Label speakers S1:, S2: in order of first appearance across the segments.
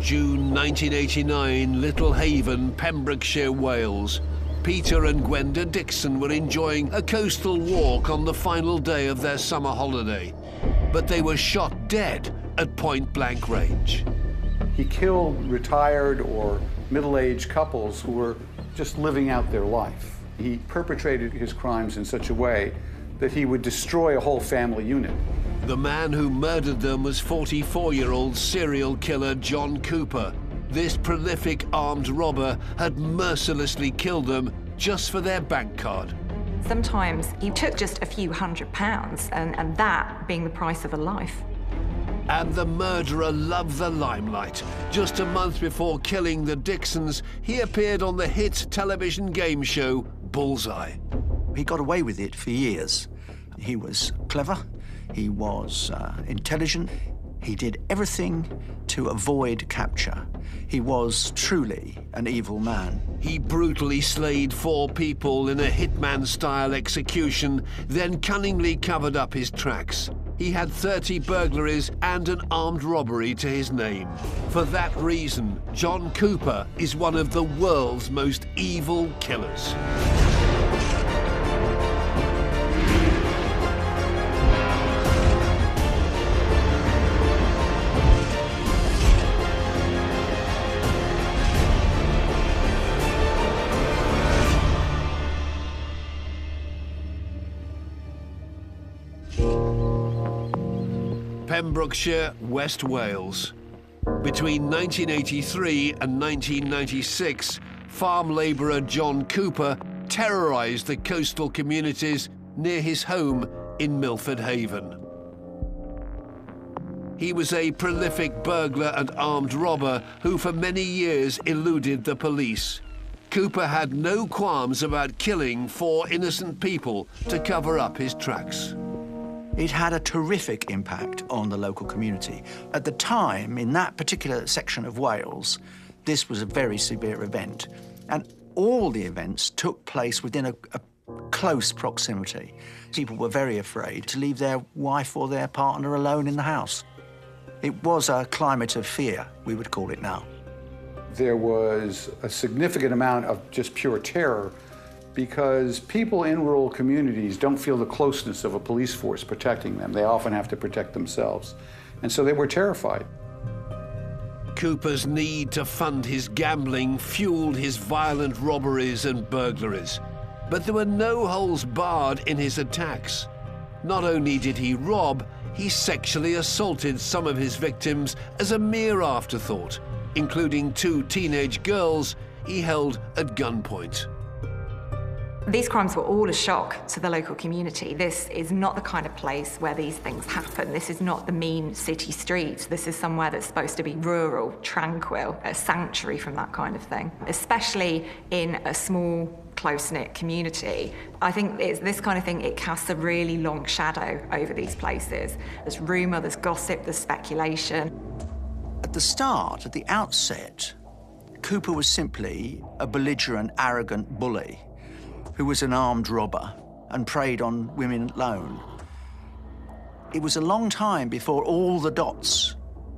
S1: June 1989, Little Haven, Pembrokeshire, Wales. Peter and Gwenda Dixon were enjoying a coastal walk on the final day of their summer holiday, but they were shot dead at point-blank range.
S2: He killed retired or middle-aged couples who were just living out their life. He perpetrated his crimes in such a way that he would destroy a whole family unit.
S1: The man who murdered them was 44-year-old serial killer John Cooper. This prolific armed robber had mercilessly killed them just for their bank card.
S3: Sometimes he took just a few £100s, and that being the price of a life.
S1: And the murderer loved the limelight. Just a month before killing the Dixons, he appeared on the hit television game show Bullseye.
S4: He got away with it for years. He was clever, he was intelligent, he did everything to avoid capture. He was truly an evil man.
S1: He brutally slayed 4 people in a hitman-style execution, then cunningly covered up his tracks. He had 30 burglaries and an armed robbery to his name. For that reason, John Cooper is one of the world's most evil killers. Pembrokeshire, West Wales. Between 1983 and 1996, farm labourer John Cooper terrorised the coastal communities near his home in Milford Haven. He was a prolific burglar and armed robber who for many years eluded the police. Cooper had no qualms about killing 4 innocent people to cover up his tracks.
S4: It had a terrific impact on the local community. At the time, in that particular section of Wales, this was a very severe event. And all the events took place within a close proximity. People were very afraid to leave their wife or their partner alone in the house. It was a climate of fear, we would call it now.
S2: There was a significant amount of just pure terror because people in rural communities don't feel the closeness of a police force protecting them. They often have to protect themselves. And so they were terrified.
S1: Cooper's need to fund his gambling fueled his violent robberies and burglaries. But there were no holes barred in his attacks. Not only did he rob, he sexually assaulted some of his victims as a mere afterthought, including 2 teenage girls he held at gunpoint.
S3: These crimes were all a shock to the local community. This is not the kind of place where these things happen. This is not the mean city streets. This is somewhere that's supposed to be rural, tranquil, a sanctuary from that kind of thing, especially in a small, close-knit community. I think it's this kind of thing, it casts a really long shadow over these places. There's rumour, there's gossip, there's speculation.
S4: At the start, at the outset, Cooper was simply a belligerent, arrogant bully who was an armed robber and preyed on women alone. It was a long time before all the dots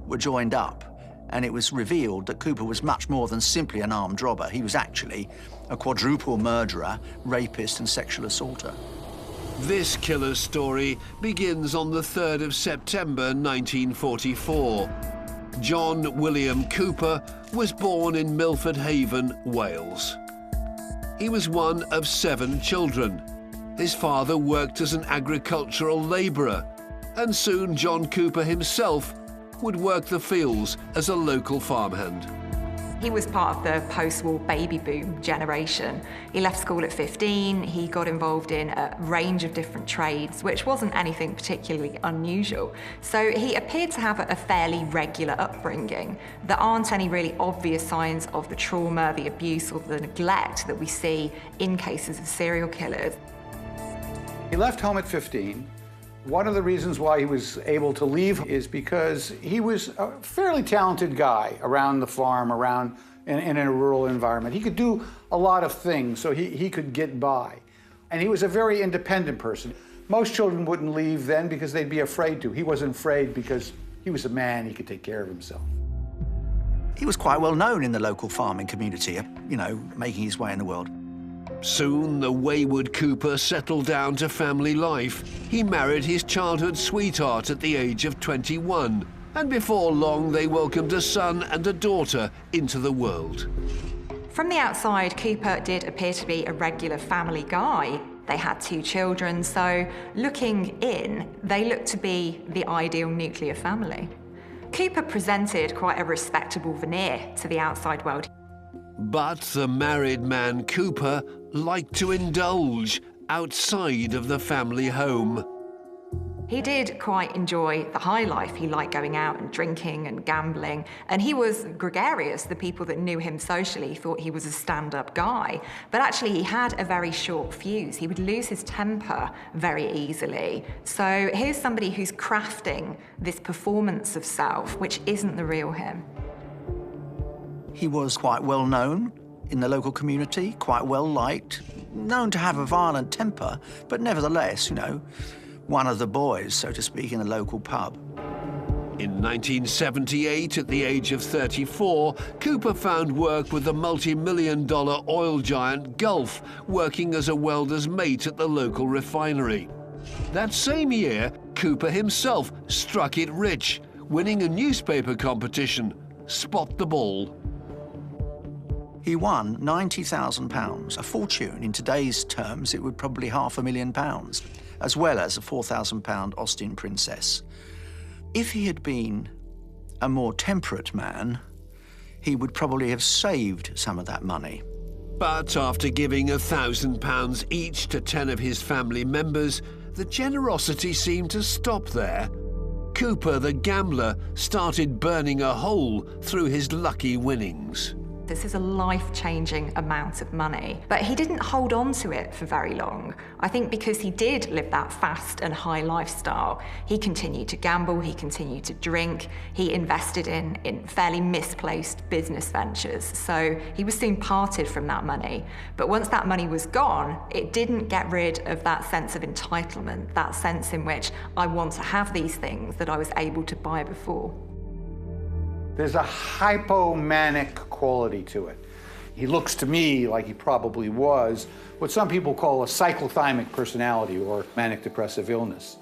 S4: were joined up and it was revealed that Cooper was much more than simply an armed robber. He was actually a quadruple murderer, rapist and sexual assaulter.
S1: This killer's story begins on the 3rd of September 1944. John William Cooper was born in Milford Haven, Wales. He was one of 7 children. His father worked as an agricultural labourer, and soon John Cooper himself would work the fields as a local farmhand.
S3: He was part of the post-war baby boom generation. He left school at 15, he got involved in a range of different trades, which wasn't anything particularly unusual. So he appeared to have a fairly regular upbringing. There aren't any really obvious signs of the trauma, the abuse, or the neglect that we see in cases of serial killers.
S2: He left home at 15. One of the reasons why he was able to leave is because he was a fairly talented guy around the farm, in a rural environment. He could do a lot of things, so he could get by. And he was a very independent person. Most children wouldn't leave then because they'd be afraid to. He wasn't afraid because he was a man, he could take care of himself.
S4: He was quite well known in the local farming community, you know, making his way in the world.
S1: Soon, the wayward Cooper settled down to family life. He married his childhood sweetheart at the age of 21, and before long they welcomed a son and a daughter into the world.
S3: From the outside, Cooper did appear to be a regular family guy. They had 2 children, so looking in, they looked to be the ideal nuclear family. Cooper presented quite a respectable veneer to the outside world.
S1: But the married man Cooper liked to indulge outside of the family home.
S3: He did quite enjoy the high life. He liked going out and drinking and gambling, and he was gregarious. The people that knew him socially thought he was a stand-up guy. But actually, he had a very short fuse. He would lose his temper very easily. So here's somebody who's crafting this performance of self, which isn't the real him.
S4: He was quite well known in the local community, quite well liked, known to have a violent temper, but nevertheless, you know, one of the boys, so to speak, in the local pub.
S1: In 1978, at the age of 34, Cooper found work with the multi-million-dollar oil giant Gulf, working as a welder's mate at the local refinery. That same year, Cooper himself struck it rich, winning a newspaper competition, Spot the Ball.
S4: He won £90,000, a fortune. In today's terms, it would probably £500,000, as well as a £4,000 Austin Princess. If he had been a more temperate man, he would probably have saved some of that money.
S1: But after giving £1,000 each to 10 of his family members, the generosity seemed to stop there. Cooper, the gambler, started burning a hole through his lucky winnings.
S3: This is a life-changing amount of money. But he didn't hold on to it for very long. I think because he did live that fast and high lifestyle, he continued to gamble, he continued to drink, he invested in fairly misplaced business ventures. So he was soon parted from that money. But once that money was gone, it didn't get rid of that sense of entitlement, that sense in which I want to have these things that I was able to buy before.
S2: There's a hypomanic quality to it. He looks to me like he probably was what some people call a cyclothymic personality or manic depressive illness.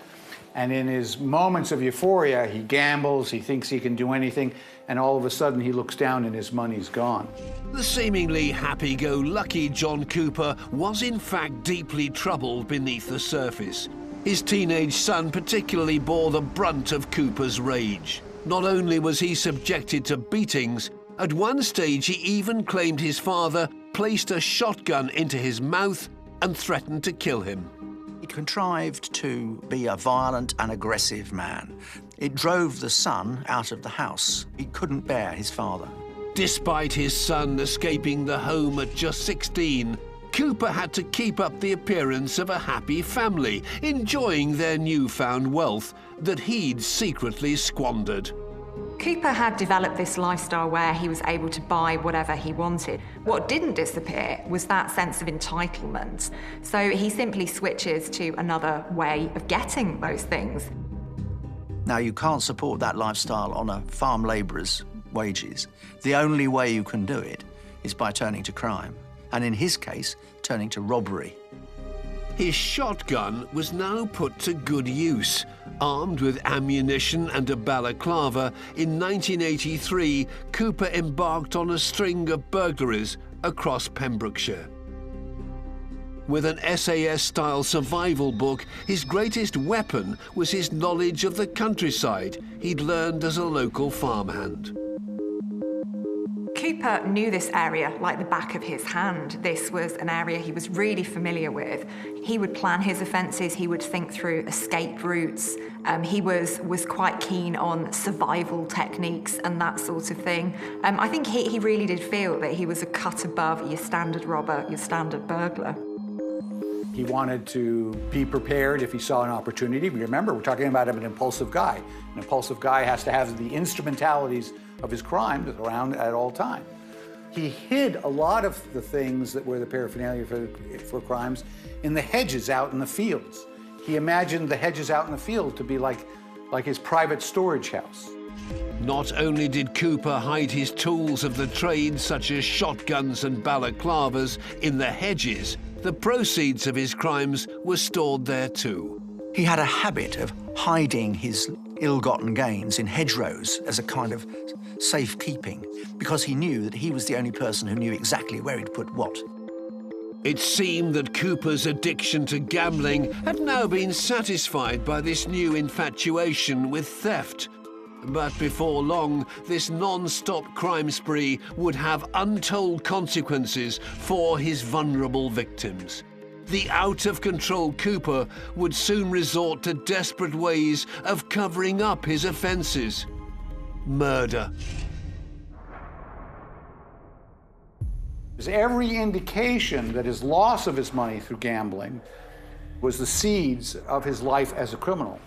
S2: And in his moments of euphoria, he gambles, he thinks he can do anything, and all of a sudden he looks down and his money's gone.
S1: The seemingly happy-go-lucky John Cooper was in fact deeply troubled beneath the surface. His teenage son particularly bore the brunt of Cooper's rage. Not only was he subjected to beatings, at one stage he even claimed his father placed a shotgun into his mouth and threatened to kill him.
S4: He contrived to be a violent and aggressive man. It drove the son out of the house. He couldn't bear his father.
S1: Despite his son escaping the home at just 16, Cooper had to keep up the appearance of a happy family, enjoying their newfound wealth that he'd secretly squandered.
S3: Cooper had developed this lifestyle where he was able to buy whatever he wanted. What didn't disappear was that sense of entitlement. So he simply switches to another way of getting those things.
S4: Now, you can't support that lifestyle on a farm labourer's wages. The only way you can do it is by turning to crime. And in his case, turning to robbery.
S1: His shotgun was now put to good use. Armed with ammunition and a balaclava, in 1983, Cooper embarked on a string of burglaries across Pembrokeshire. With an SAS-style survival book, his greatest weapon was his knowledge of the countryside he'd learned as a local farmhand.
S3: Cooper knew this area like the back of his hand. This was an area he was really familiar with. He would plan his offences, he would think through escape routes. He was quite keen on survival techniques and that sort of thing. I think he really did feel that he was a cut above your standard robber, your standard burglar.
S2: He wanted to be prepared if he saw an opportunity. Remember, we're talking about an impulsive guy. An impulsive guy has to have the instrumentalities of his crimes around at all time. He hid a lot of the things that were the paraphernalia for crimes in the hedges out in the fields. He imagined the hedges out in the field to be like his private storage house.
S1: Not only did Cooper hide his tools of the trade, such as shotguns and balaclavas, in the hedges, the proceeds of his crimes were stored there too.
S4: He had a habit of hiding his ill-gotten gains in hedgerows as a kind of safekeeping, because he knew that he was the only person who knew exactly where he'd put what.
S1: It seemed that Cooper's addiction to gambling had now been satisfied by this new infatuation with theft. But before long, this non-stop crime spree would have untold consequences for his vulnerable victims. The out-of-control Cooper would soon resort to desperate ways of covering up his offences. Murder.
S2: There's every indication that his loss of his money through gambling was the seeds of his life as a criminal.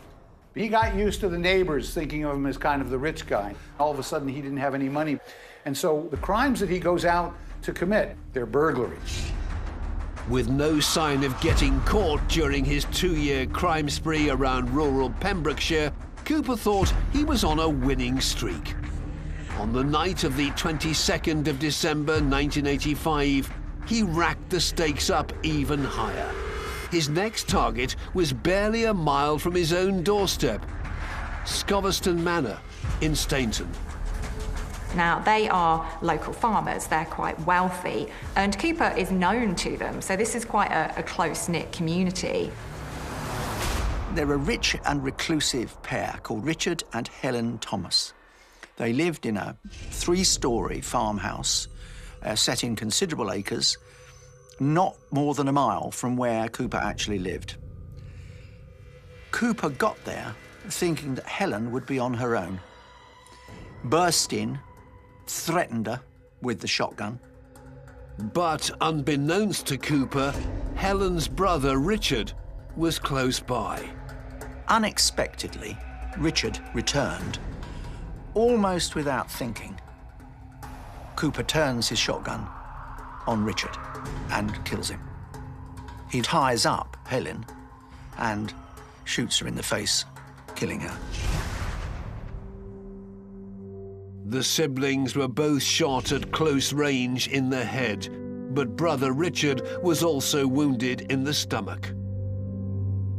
S2: He got used to the neighbors thinking of him as kind of the rich guy. All of a sudden, he didn't have any money. And so the crimes that he goes out to commit, they're burglaries.
S1: With no sign of getting caught during his 2-year crime spree around rural Pembrokeshire, Cooper thought he was on a winning streak. On the night of the 22nd of December 1985, he racked the stakes up even higher. His next target was barely a mile from his own doorstep, Scoverston Manor in Stainton.
S3: Now, they are local farmers, they're quite wealthy, and Cooper is known to them, so this is quite a close-knit community.
S4: They're a rich and reclusive pair called Richard and Helen Thomas. They lived in a 3-storey farmhouse set in considerable acres, not more than a mile from where Cooper actually lived. Cooper got there thinking that Helen would be on her own, burst in, threatened her with the shotgun.
S1: But unbeknownst to Cooper, Helen's brother Richard was close by.
S4: Unexpectedly, Richard returned, almost without thinking. Cooper turns his shotgun on Richard and kills him. He ties up Helen and shoots her in the face, killing her.
S1: The siblings were both shot at close range in the head, but brother Richard was also wounded in the stomach.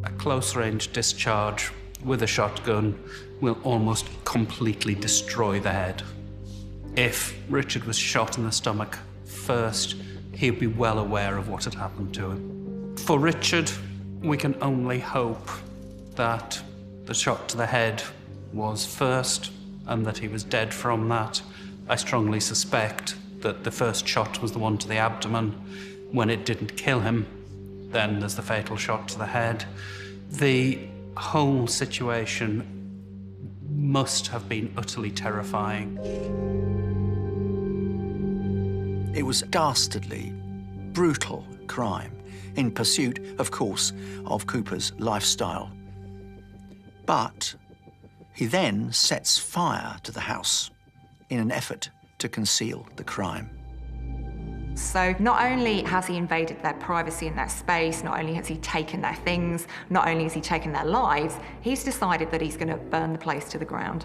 S5: A close-range discharge with a shotgun will almost completely destroy the head. If Richard was shot in the stomach first, he'd be well aware of what had happened to him. For Richard, we can only hope that the shot to the head was first and that he was dead from that. I strongly suspect that the first shot was the one to the abdomen. When it didn't kill him, then there's the fatal shot to the head. The whole situation must have been utterly terrifying.
S4: It was a dastardly, brutal crime in pursuit, of course, of Cooper's lifestyle. But he then sets fire to the house in an effort to conceal the crime.
S3: So not only has he invaded their privacy and their space, not only has he taken their things, not only has he taken their lives, he's decided that he's going to burn the place to the ground.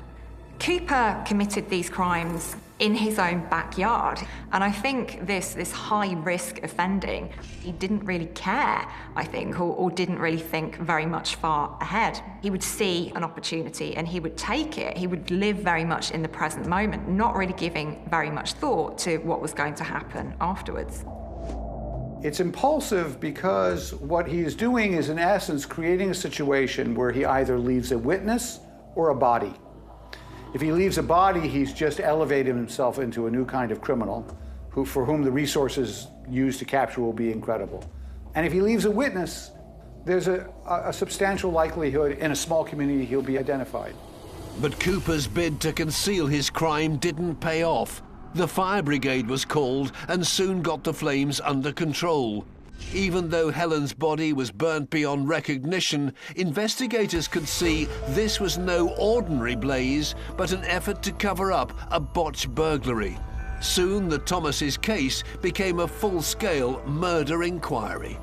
S3: Cooper committed these crimes in his own backyard, and I think this high-risk offending, he didn't really care, I think, or didn't really think very much far ahead. He would see an opportunity and he would take it. He would live very much in the present moment, not really giving very much thought to what was going to happen afterwards.
S2: It's impulsive because what he is doing is, in essence, creating a situation where he either leaves a witness or a body. If he leaves a body, he's just elevated himself into a new kind of criminal for whom the resources used to capture will be incredible. And if he leaves a witness, there's a substantial likelihood in a small community he'll be identified.
S1: But Cooper's bid to conceal his crime didn't pay off. The fire brigade was called and soon got the flames under control. Even though Helen's body was burnt beyond recognition, investigators could see this was no ordinary blaze, but an effort to cover up a botched burglary. Soon, the Thomases' case became a full-scale murder inquiry.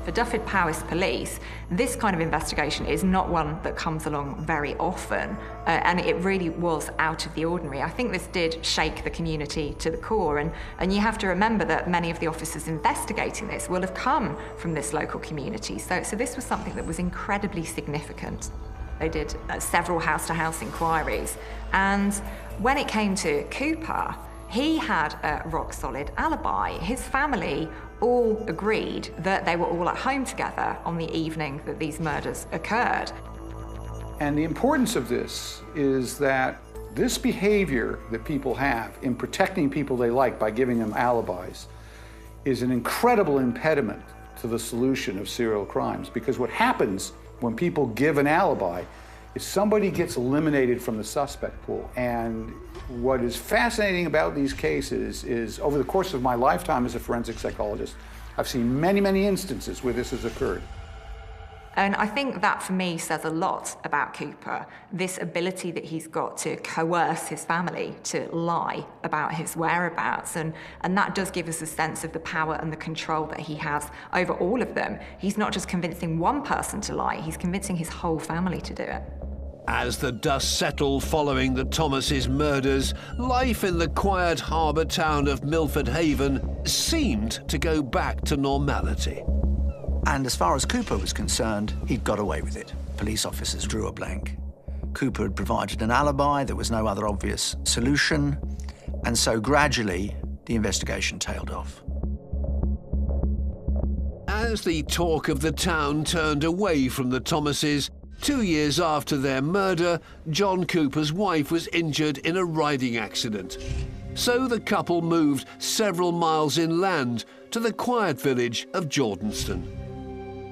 S3: For Dyfed Powys Police, this kind of investigation is not one that comes along very often, and it really was out of the ordinary. I think this did shake the community to the core, and you have to remember that many of the officers investigating this will have come from this local community, so this was something that was incredibly significant. They did several house-to-house inquiries, and when it came to Cooper, he had a rock-solid alibi. His family all agreed that they were all at home together on the evening that these murders occurred.
S2: And the importance of this is that this behavior that people have in protecting people they like by giving them alibis is an incredible impediment to the solution of serial crimes, because what happens when people give an alibi is somebody gets eliminated from the suspect pool. And what is fascinating about these cases is, over the course of my lifetime as a forensic psychologist, I've seen many, many instances where this has occurred.
S3: And I think that, for me, says a lot about Cooper, this ability that he's got to coerce his family to lie about his whereabouts. And that does give us a sense of the power and the control that he has over all of them. He's not just convincing one person to lie, he's convincing his whole family to do it.
S1: As the dust settled following the Thomases' murders, life in the quiet harbour town of Milford Haven seemed to go back to normality.
S4: And as far as Cooper was concerned, he'd got away with it. Police officers drew a blank. Cooper had provided an alibi, there was no other obvious solution, and so gradually the investigation tailed off.
S1: As the talk of the town turned away from the Thomases, 2 years after their murder, John Cooper's wife was injured in a riding accident. So the couple moved several miles inland to the quiet village of Jordanston.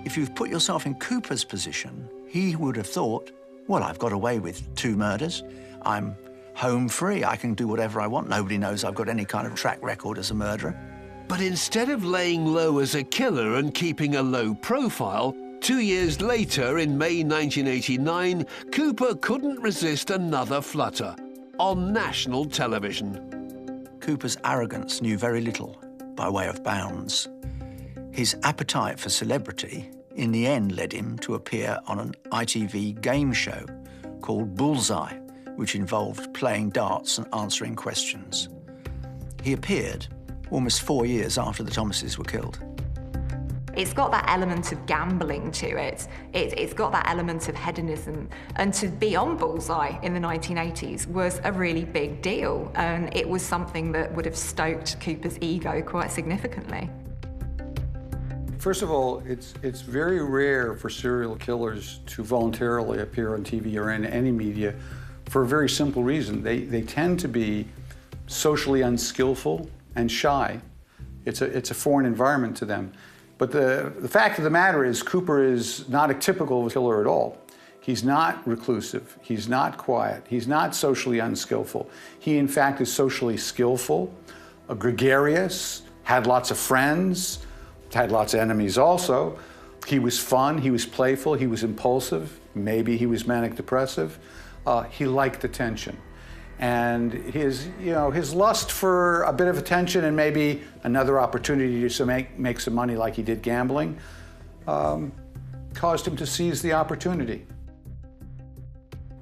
S4: If you've put yourself in Cooper's position, he would have thought, well, I've got away with 2 murders. I'm home free. I can do whatever I want. Nobody knows I've got any kind of track record as a murderer.
S1: But instead of laying low as a killer and keeping a low profile, 2 years later, in May 1989, Cooper couldn't resist another flutter on national television.
S4: Cooper's arrogance knew very little by way of bounds. His appetite for celebrity in the end led him to appear on an ITV game show called Bullseye, which involved playing darts and answering questions. He appeared almost 4 years after the Thomases were killed.
S3: It's got that element of gambling to it. It's got that element of hedonism. And to be on Bullseye in the 1980s was a really big deal. And it was something that would have stoked Cooper's ego quite significantly.
S2: First of all, it's very rare for serial killers to voluntarily appear on TV or in any media for a very simple reason. They tend to be socially unskillful and shy. It's a foreign environment to them. But the fact of the matter is, Cooper is not a typical killer at all. He's not reclusive, he's not quiet, he's not socially unskillful. He, in fact, is socially skillful, gregarious, had lots of friends, had lots of enemies also. He was fun, he was playful, he was impulsive, maybe he was manic depressive. He liked attention. And his lust for a bit of attention and maybe another opportunity to make some money like he did gambling caused him to seize the opportunity.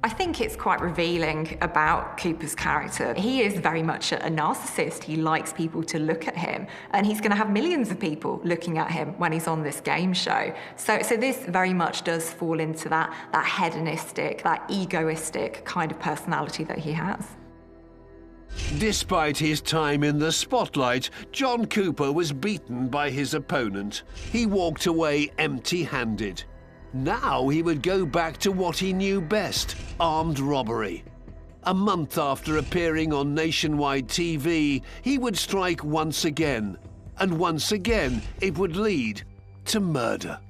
S3: I think it's quite revealing about Cooper's character. He is very much a narcissist. He likes people to look at him, and he's going to have millions of people looking at him when he's on this game show. So this very much does fall into that hedonistic, that egoistic kind of personality that he has.
S1: Despite his time in the spotlight, John Cooper was beaten by his opponent. He walked away empty-handed. Now he would go back to what he knew best, armed robbery. A month after appearing on nationwide TV, he would strike once again, and once again it would lead to murder.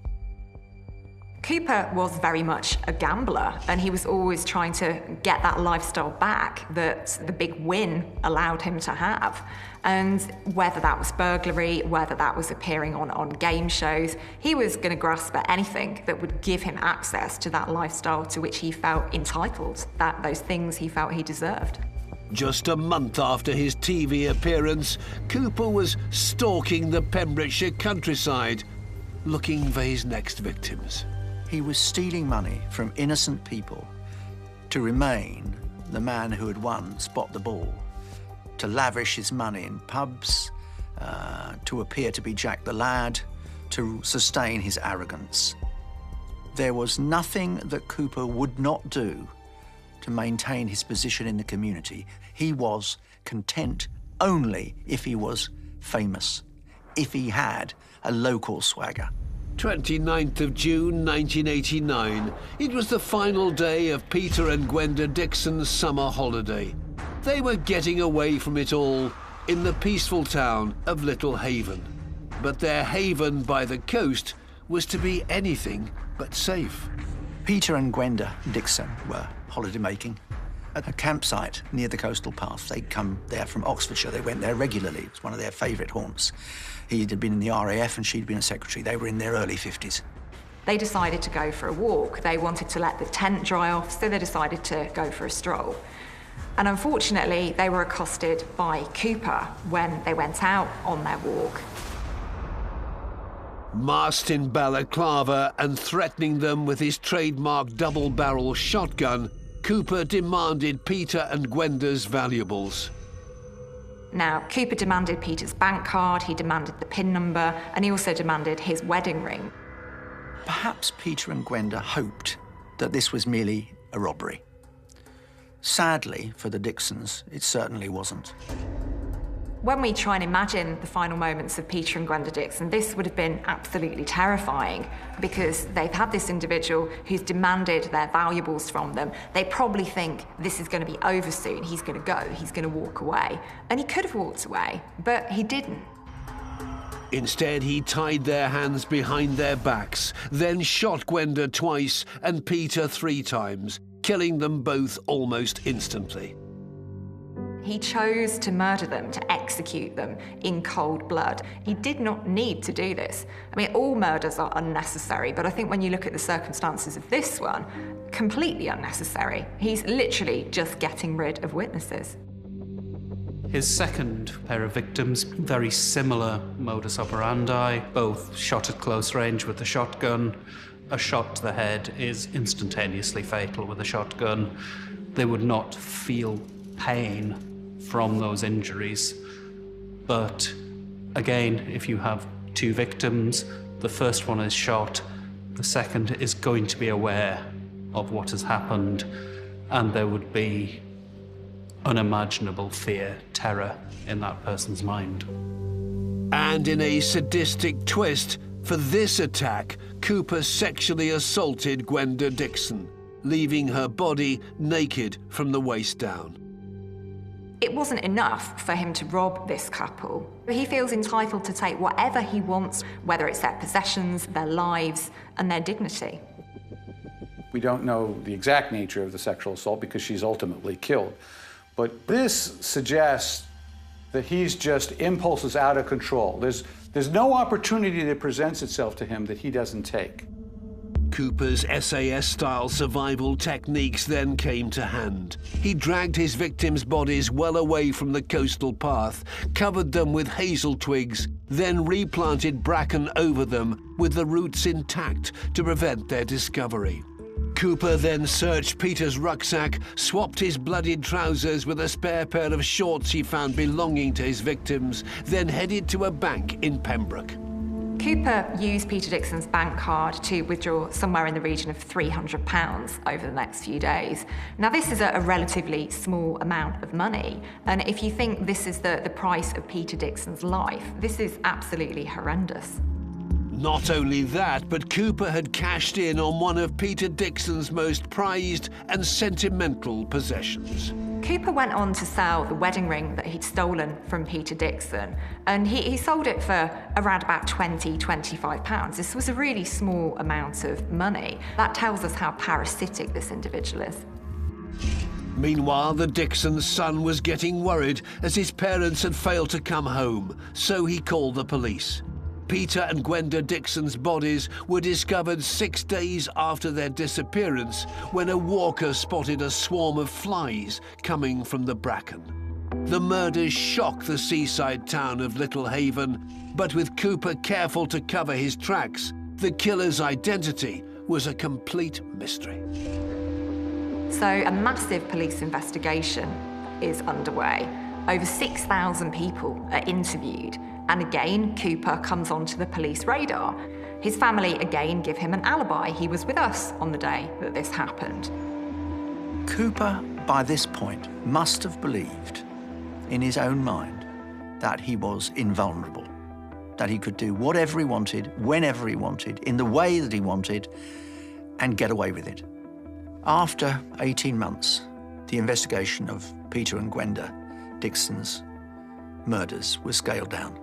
S3: Cooper was very much a gambler, and he was always trying to get that lifestyle back that the big win allowed him to have. And whether that was burglary, whether that was appearing on game shows, he was going to grasp at anything that would give him access to that lifestyle to which he felt entitled, those things he felt he deserved.
S1: Just a month after his TV appearance, Cooper was stalking the Pembrokeshire countryside, looking for his next victims.
S4: He was stealing money from innocent people to remain the man who had won Spot the Ball, to lavish his money in pubs, to appear to be Jack the Lad, to sustain his arrogance. There was nothing that Cooper would not do to maintain his position in the community. He was content only if he was famous, if he had a local swagger.
S1: 29th of June 1989. It was the final day of Peter and Gwenda Dixon's summer holiday. They were getting away from it all in the peaceful town of Little Haven. But their haven by the coast was to be anything but safe.
S4: Peter and Gwenda Dixon were holidaymaking at a campsite near the coastal path. They'd come there from Oxfordshire. They went there regularly. It was one of their favourite haunts. He had been in the RAF and she'd been a secretary. They were in their early 50s.
S3: They decided to go for a walk. They wanted to let the tent dry off, so they decided to go for a stroll. And unfortunately, they were accosted by Cooper when they went out on their walk.
S1: Masked in balaclava and threatening them with his trademark double-barrel shotgun, Cooper demanded Peter and Gwenda's valuables.
S3: Now, Cooper demanded Peter's bank card, he demanded the PIN number, and he also demanded his wedding ring.
S4: Perhaps Peter and Gwenda hoped that this was merely a robbery. Sadly, for the Dixons, it certainly wasn't.
S3: When we try and imagine the final moments of Peter and Gwenda Dixon, this would have been absolutely terrifying because they've had this individual who's demanded their valuables from them. They probably think this is going to be over soon. He's going to go, he's going to walk away. And he could have walked away, but he didn't.
S1: Instead, he tied their hands behind their backs, then shot Gwenda twice and Peter 3 times, killing them both almost instantly.
S3: He chose to murder them, to execute them in cold blood. He did not need to do this. I mean, all murders are unnecessary, but I think when you look at the circumstances of this one, completely unnecessary. He's literally just getting rid of witnesses.
S5: His second pair of victims, very similar modus operandi, both shot at close range with a shotgun. A shot to the head is instantaneously fatal with a shotgun. They would not feel pain from those injuries. But again, if you have 2 victims, the first one is shot, the second is going to be aware of what has happened, and there would be unimaginable fear, terror in that person's mind.
S1: And in a sadistic twist, for this attack, Cooper sexually assaulted Gwenda Dixon, leaving her body naked from the waist down.
S3: It wasn't enough for him to rob this couple. He feels entitled to take whatever he wants, whether it's their possessions, their lives, and their dignity.
S2: We don't know the exact nature of the sexual assault because she's ultimately killed. But this suggests that he's just impulses out of control. There's no opportunity that presents itself to him that he doesn't take.
S1: Cooper's SAS-style survival techniques then came to hand. He dragged his victims' bodies well away from the coastal path, covered them with hazel twigs, then replanted bracken over them with the roots intact to prevent their discovery. Cooper then searched Peter's rucksack, swapped his bloodied trousers with a spare pair of shorts he found belonging to his victims, then headed to a bank in Pembroke.
S3: Cooper used Peter Dixon's bank card to withdraw somewhere in the region of £300 over the next few days. Now, this is a relatively small amount of money, and if you think this is the price of Peter Dixon's life, this is absolutely horrendous.
S1: Not only that, but Cooper had cashed in on one of Peter Dixon's most prized and sentimental possessions.
S3: Cooper went on to sell the wedding ring that he'd stolen from Peter Dixon, and he sold it for around about £25. This was a really small amount of money. That tells us how parasitic this individual is.
S1: Meanwhile, the Dixon's son was getting worried as his parents had failed to come home, so he called the police. Peter and Gwenda Dixon's bodies were discovered 6 days after their disappearance when a walker spotted a swarm of flies coming from the bracken. The murders shock the seaside town of Little Haven, but with Cooper careful to cover his tracks, the killer's identity was a complete mystery.
S3: So a massive police investigation is underway. Over 6,000 people are interviewed, and again, Cooper comes onto the police radar. His family again give him an alibi. He was with us on the day that this happened.
S4: Cooper, by this point, must have believed in his own mind that he was invulnerable, that he could do whatever he wanted, whenever he wanted, in the way that he wanted, and get away with it. After 18 months, the investigation of Peter and Gwenda Dixon's murders was scaled down.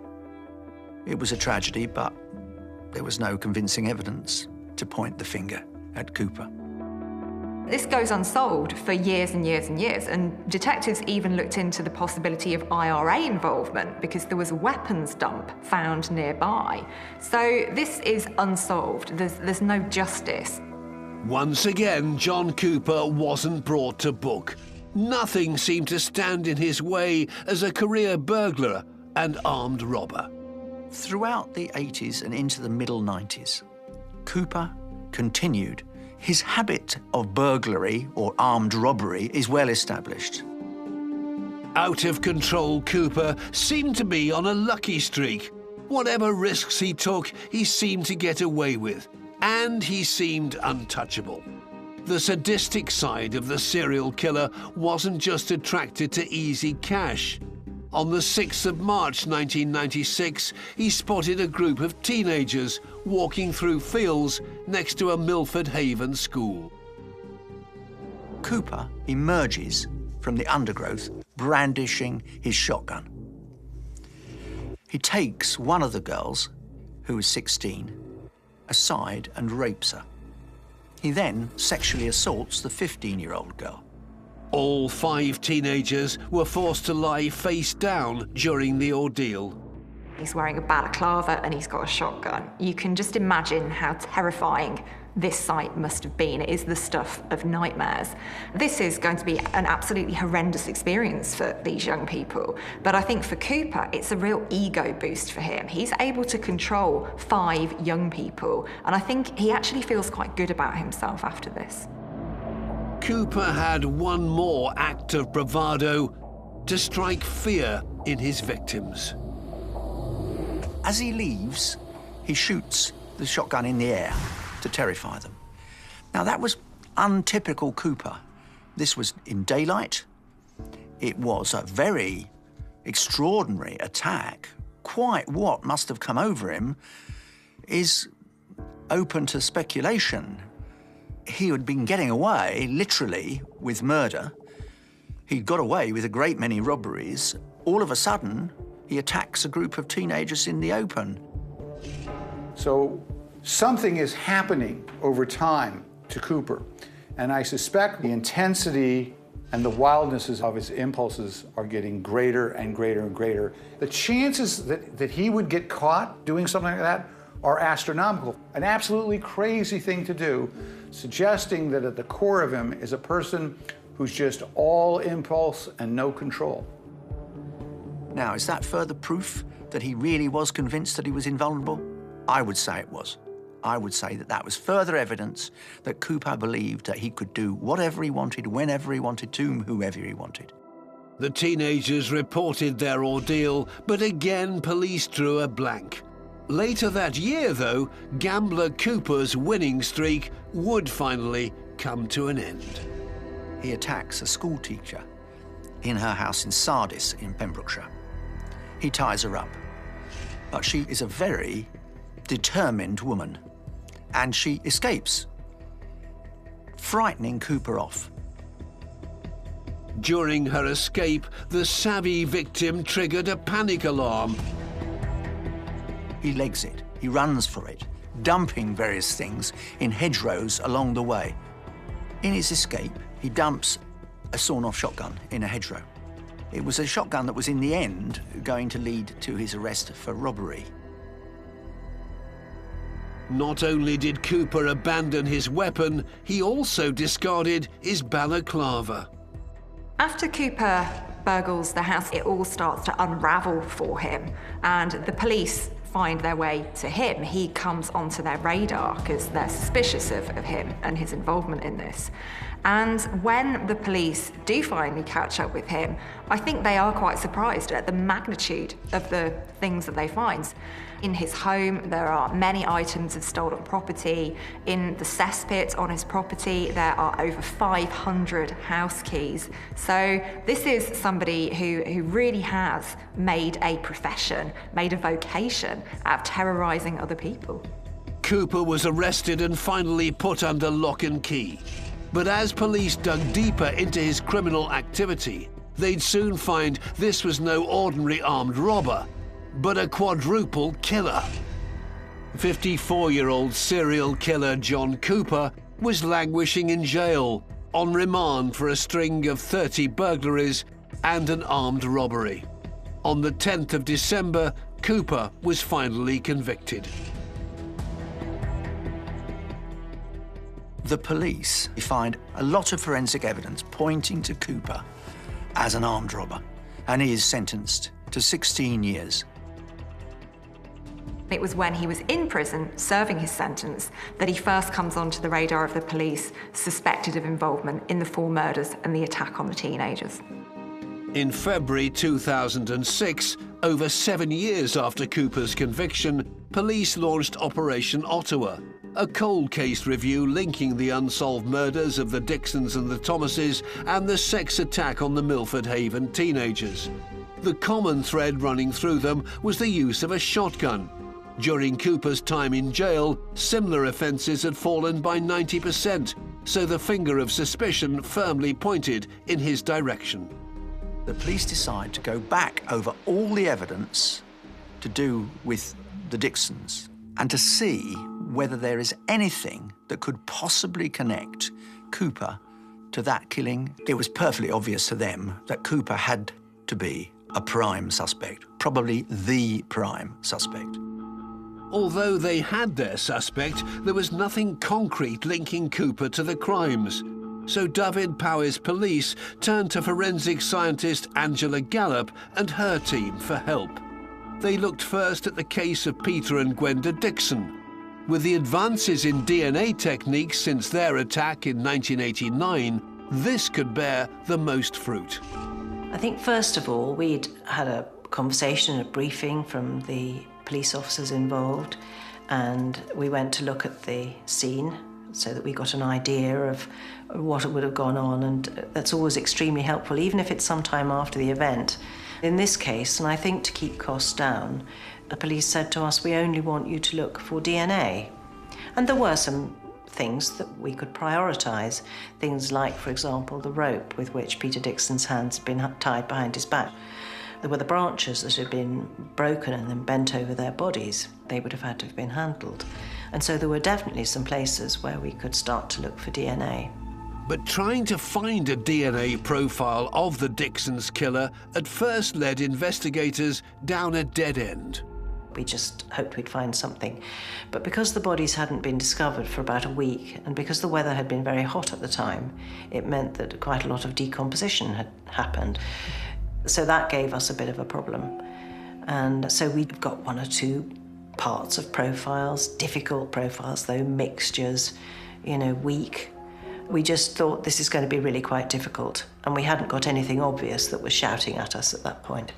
S4: It was a tragedy, but there was no convincing evidence to point the finger at Cooper.
S3: This goes unsolved for years and years and years, and detectives even looked into the possibility of IRA involvement because there was a weapons dump found nearby. So this is unsolved. There's no justice.
S1: Once again, John Cooper wasn't brought to book. Nothing seemed to stand in his way as a career burglar and armed robber.
S4: Throughout the 80s and into the middle 90s, Cooper continued. His habit of burglary or armed robbery is well established.
S1: Out of control Cooper seemed to be on a lucky streak. Whatever risks he took, he seemed to get away with, and he seemed untouchable. The sadistic side of the serial killer wasn't just attracted to easy cash. On the 6th of March 1996, he spotted a group of teenagers walking through fields next to a Milford Haven school.
S4: Cooper emerges from the undergrowth brandishing his shotgun. He takes one of the girls, who was 16, aside and rapes her. He then sexually assaults the 15-year-old girl.
S1: All 5 teenagers were forced to lie face down during the ordeal.
S3: He's wearing a balaclava and he's got a shotgun. You can just imagine how terrifying this sight must have been. It is the stuff of nightmares. This is going to be an absolutely horrendous experience for these young people. But I think for Cooper, it's a real ego boost for him. He's able to control 5 young people, and I think he actually feels quite good about himself after this.
S1: Cooper had one more act of bravado to strike fear in his victims.
S4: As he leaves, he shoots the shotgun in the air to terrify them. Now, that was untypical Cooper. This was in daylight. It was a very extraordinary attack. Quite what must have come over him is open to speculation. He had been getting away, literally, with murder. He'd got away with a great many robberies. All of a sudden, he attacks a group of teenagers in the open.
S2: So something is happening over time to Cooper, and I suspect the intensity and the wildnesses of his impulses are getting greater and greater and greater. The chances that he would get caught doing something like that are astronomical. An absolutely crazy thing to do, suggesting that at the core of him is a person who's just all impulse and no control.
S4: Now, is that further proof that he really was convinced that he was invulnerable? I would say it was. I would say that that was further evidence that Cooper believed that he could do whatever he wanted, whenever he wanted, to whoever he wanted.
S1: The teenagers reported their ordeal, but again police drew a blank. Later that year, though, gambler Cooper's winning streak would finally come to an end.
S4: He attacks a schoolteacher in her house in Sardis in Pembrokeshire. He ties her up, but she is a very determined woman, and she escapes, frightening Cooper off.
S1: During her escape, the savvy victim triggered a panic alarm.
S4: He legs it, he runs for it, dumping various things in hedgerows along the way. In his escape, he dumps a sawn-off shotgun in a hedgerow. It was a shotgun that was in the end going to lead to his arrest for robbery.
S1: Not only did Cooper abandon his weapon, he also discarded his balaclava.
S3: After Cooper burgles the house, it all starts to unravel for him. And the police find their way to him. He comes onto their radar because they're suspicious of him and his involvement in this. And when the police do finally catch up with him, I think they are quite surprised at the magnitude of the things that they find. In his home, there are many items of stolen property. In the cesspit on his property, there are over 500 house keys. So this is somebody who really has made a profession, made a vocation out of terrorising other people.
S1: Cooper was arrested and finally put under lock and key. But as police dug deeper into his criminal activity, they'd soon find this was no ordinary armed robber, but a quadruple killer. 54-year-old serial killer John Cooper was languishing in jail on remand for a string of 30 burglaries and an armed robbery. On the 10th of December, Cooper was finally convicted.
S4: The police find a lot of forensic evidence pointing to Cooper as an armed robber, and he is sentenced to 16 years.
S3: It was when he was in prison, serving his sentence, that he first comes onto the radar of the police, suspected of involvement in the 4 murders and the attack on the teenagers.
S1: In February 2006, over 7 years after Cooper's conviction, police launched Operation Ottawa, a cold case review linking the unsolved murders of the Dixons and the Thomases and the sex attack on the Milford Haven teenagers. The common thread running through them was the use of a shotgun. During Cooper's time in jail, similar offences had fallen by 90%, so the finger of suspicion firmly pointed in his direction.
S4: The police decide to go back over all the evidence to do with the Dixons and to see whether there is anything that could possibly connect Cooper to that killing. It was perfectly obvious to them that Cooper had to be a prime suspect, probably the prime suspect.
S1: Although they had their suspect, there was nothing concrete linking Cooper to the crimes. So Dyfed-Powys police turned to forensic scientist Angela Gallup and her team for help. They looked first at the case of Peter and Gwenda Dixon. With the advances in DNA techniques since their attack in 1989, this could bear the most fruit.
S6: I think, first of all, we'd had a conversation, a briefing from the police officers involved, and we went to look at the scene so that we got an idea of what would have gone on, and that's always extremely helpful, even if it's some time after the event. In this case, and I think to keep costs down, the police said to us, we only want you to look for DNA. And there were some things that we could prioritise, things like, for example, the rope with which Peter Dixon's hands had been tied behind his back. There were the branches that had been broken and then bent over their bodies. They would have had to have been handled. And so there were definitely some places where we could start to look for DNA.
S1: But trying to find a DNA profile of the Dixons killer at first led investigators down a dead end.
S6: We just hoped we'd find something. But because the bodies hadn't been discovered for about a week, and because the weather had been very hot at the time, it meant that quite a lot of decomposition had happened. So that gave us a bit of a problem. And so we've got 1 or 2 parts of profiles, difficult profiles though, mixtures, weak. We just thought this is going to be really quite difficult, and we hadn't got anything obvious that was shouting at us at that point.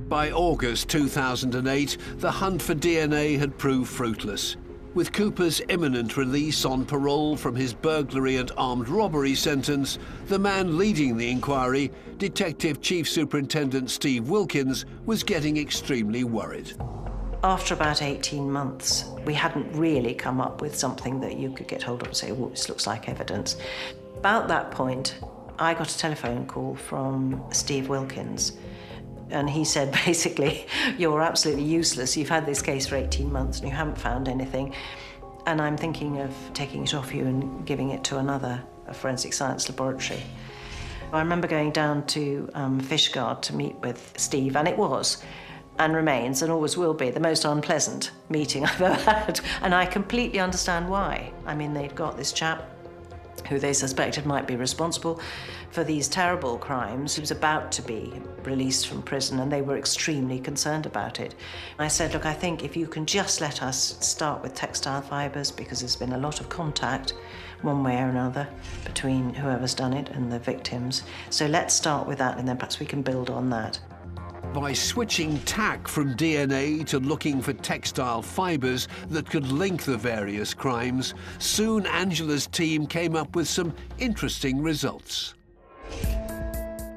S1: By August 2008, the hunt for DNA had proved fruitless. With Cooper's imminent release on parole from his burglary and armed robbery sentence, the man leading the inquiry, Detective Chief Superintendent Steve Wilkins, was getting extremely worried.
S6: After about 18 months, we hadn't really come up with something that you could get hold of and say, oh, this looks like evidence. About that point, I got a telephone call from Steve Wilkins, and he said, basically, you're absolutely useless. You've had this case for 18 months and you haven't found anything, and I'm thinking of taking it off you and giving it to another forensic science laboratory. I remember going down to Fishguard to meet with Steve, and it was, and remains, and always will be, the most unpleasant meeting I've ever had. And I completely understand why. I mean, they'd got this chap who they suspected might be responsible for these terrible crimes. He was about to be released from prison, and they were extremely concerned about it. I said, look, I think if you can just let us start with textile fibres, because there's been a lot of contact, one way or another, between whoever's done it and the victims. So let's start with that, and then perhaps we can build on that.
S1: By switching tack from DNA to looking for textile fibres that could link the various crimes, soon Angela's team came up with some interesting results.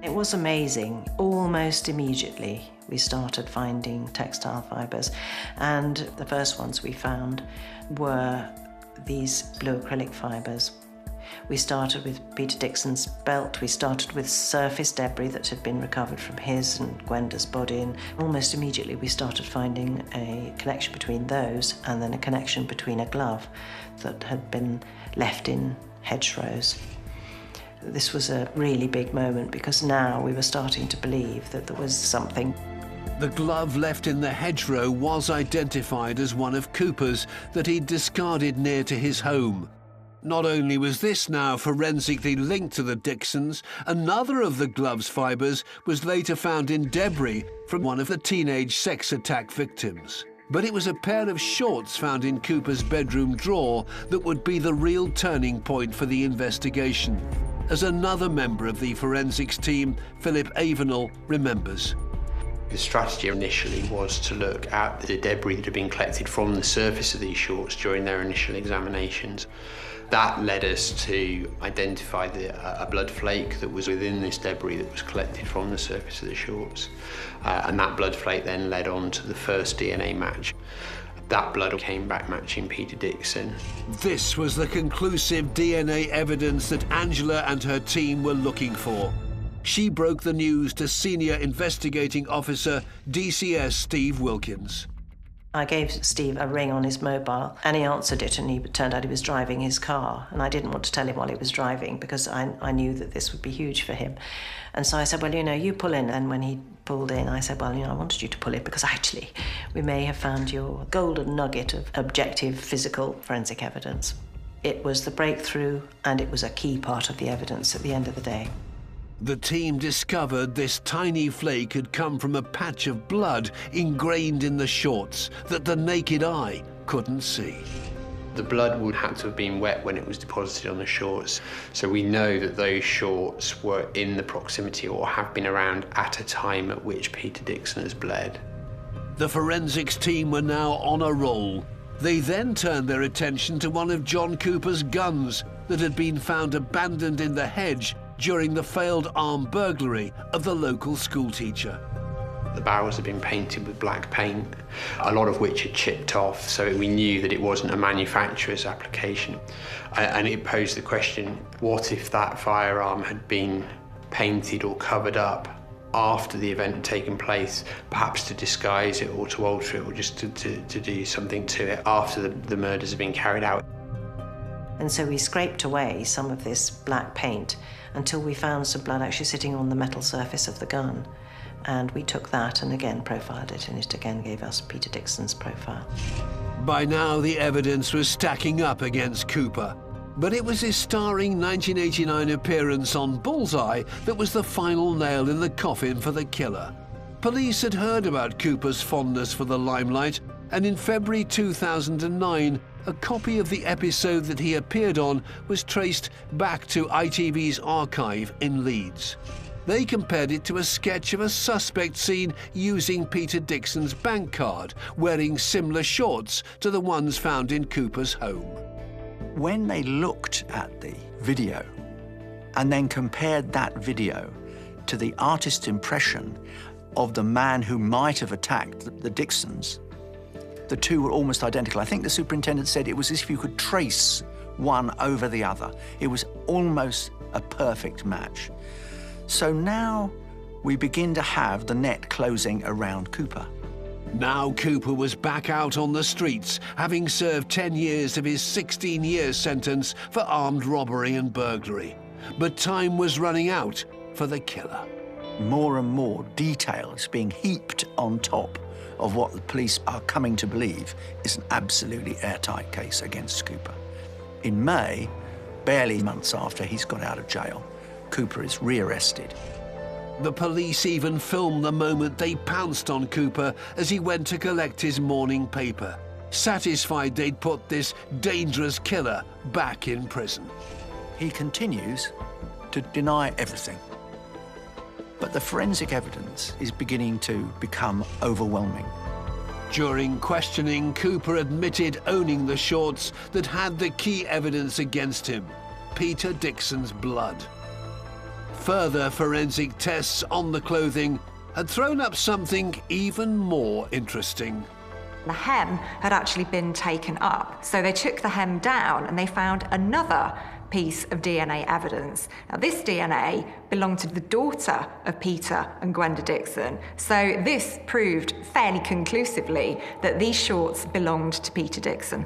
S6: It was amazing. Almost immediately, we started finding textile fibres, and the first ones we found were these blue acrylic fibres. We started with Peter Dixon's belt. We started with surface debris that had been recovered from his and Gwenda's body, and almost immediately we started finding a connection between those, and then a connection between a glove that had been left in hedgerows. This was a really big moment, because now we were starting to believe that there was something.
S1: The glove left in the hedgerow was identified as one of Cooper's that he'd discarded near to his home. Not only was this now forensically linked to the Dixons, another of the glove's fibres was later found in debris from one of the teenage sex attack victims. But it was a pair of shorts found in Cooper's bedroom drawer that would be the real turning point for the investigation, as another member of the forensics team, Philip Avenel, remembers.
S7: The strategy initially was to look at the debris that had been collected from the surface of these shorts during their initial examinations. That led us to identify a blood flake that was within this debris that was collected from the surface of the shorts. And that blood flake then led on to the first DNA match. That blood came back matching Peter Dixon.
S1: This was the conclusive DNA evidence that Angela and her team were looking for. She broke the news to Senior Investigating Officer DCS Steve Wilkins.
S6: I gave Steve a ring on his mobile, and he answered it, and it turned out he was driving his car. And I didn't want to tell him while he was driving, because I knew that this would be huge for him. And so I said, well, you pull in. And when he pulled in, I said, well, I wanted you to pull in, because actually we may have found your golden nugget of objective physical forensic evidence. It was the breakthrough, and it was a key part of the evidence at the end of the day.
S1: The team discovered this tiny flake had come from a patch of blood ingrained in the shorts that the naked eye couldn't see.
S7: The blood would have to have been wet when it was deposited on the shorts, so we know that those shorts were in the proximity or have been around at a time at which Peter Dixon has bled.
S1: The forensics team were now on a roll. They then turned their attention to one of John Cooper's guns that had been found abandoned in the hedge during the failed armed burglary of the local schoolteacher.
S7: The barrels had been painted with black paint, a lot of which had chipped off, so we knew that it wasn't a manufacturer's application. And it posed the question, what if that firearm had been painted or covered up after the event had taken place, perhaps to disguise it or to alter it or just to do something to it after the murders had been carried out.
S6: And so we scraped away some of this black paint until we found some blood actually sitting on the metal surface of the gun. And we took that and again profiled it, and it again gave us Peter Dixon's profile.
S1: By now, the evidence was stacking up against Cooper. But it was his starring 1989 appearance on Bullseye that was the final nail in the coffin for the killer. Police had heard about Cooper's fondness for the limelight, and in February 2009, a copy of the episode that he appeared on was traced back to ITV's archive in Leeds. They compared it to a sketch of a suspect seen using Peter Dixon's bank card, wearing similar shorts to the ones found in Cooper's home.
S4: When they looked at the video and then compared that video to the artist's impression of the man who might have attacked the Dixons, the two were almost identical. I think the superintendent said it was as if you could trace one over the other. It was almost a perfect match. So now we begin to have the net closing around Cooper.
S1: Now Cooper was back out on the streets, having served 10 years of his 16-year sentence for armed robbery and burglary. But time was running out for the killer.
S4: More and more details being heaped on top of what the police are coming to believe is an absolutely airtight case against Cooper. In May, Barely months after he's got out of jail, Cooper is rearrested.
S1: The police even filmed the moment they pounced on Cooper as he went to collect his morning paper, satisfied they'd put this dangerous killer back in prison.
S4: He continues to deny everything. But the forensic evidence is beginning to become overwhelming.
S1: During questioning, Cooper admitted owning the shorts that had the key evidence against him, Peter Dixon's blood. Further forensic tests on the clothing had thrown up something even more interesting.
S3: The hem had actually been taken up, so they took the hem down and they found another piece of DNA evidence. Now, this DNA belonged to the daughter of Peter and Gwenda Dixon, so this proved fairly conclusively that these shorts belonged to Peter Dixon.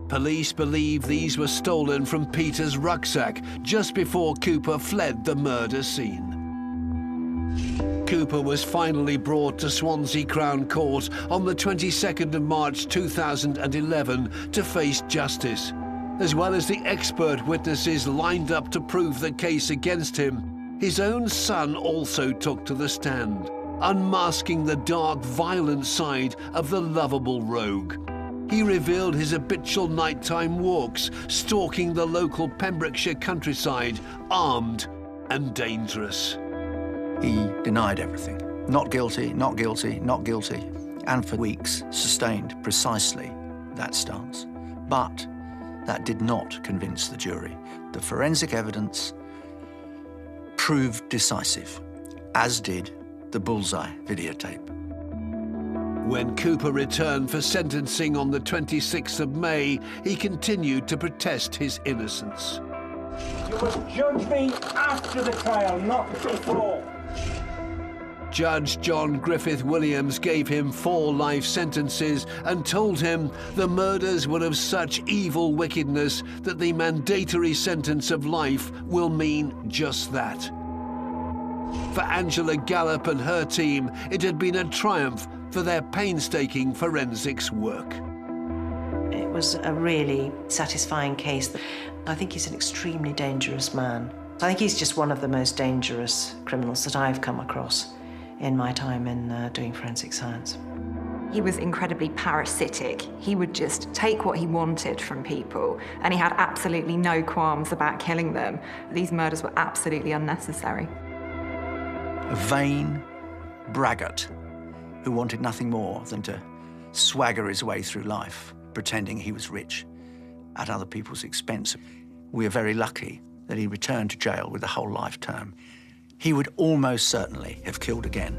S1: Police believe these were stolen from Peter's rucksack just before Cooper fled the murder scene. Cooper was finally brought to Swansea Crown Court on the 22nd of March 2011 to face justice. As well as the expert witnesses lined up to prove the case against him, his own son also took to the stand, unmasking the dark, violent side of the lovable rogue. He revealed his habitual nighttime walks, stalking the local Pembrokeshire countryside, armed and dangerous.
S4: He denied everything. Not guilty, not guilty, not guilty. And for weeks sustained precisely that stance. But that did not convince the jury. The forensic evidence proved decisive, as did the Bullseye videotape.
S1: When Cooper returned for sentencing on the 26th of May, he continued to protest his innocence.
S8: You must judge me after the trial, not before.
S1: Judge John Griffith Williams gave him 4 life sentences and told him the murders were of such evil wickedness that the mandatory sentence of life will mean just that. For Angela Gallup and her team, it had been a triumph for their painstaking forensics work.
S6: It was a really satisfying case. I think he's an extremely dangerous man. I think he's just one of the most dangerous criminals that I've come across in my time in doing forensic science.
S3: He was incredibly parasitic. He would just take what he wanted from people, and he had absolutely no qualms about killing them. These murders were absolutely unnecessary.
S4: A vain braggart who wanted nothing more than to swagger his way through life, pretending he was rich at other people's expense. We are very lucky that he returned to jail with a whole life term. He would almost certainly have killed again.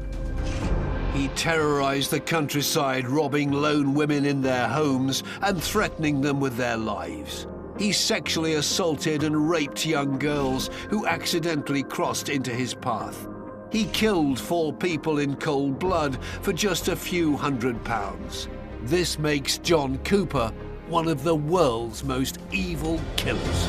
S1: He terrorized the countryside, robbing lone women in their homes and threatening them with their lives. He sexually assaulted and raped young girls who accidentally crossed into his path. He killed 4 people in cold blood for just a few £100. This makes John Cooper one of the world's most evil killers.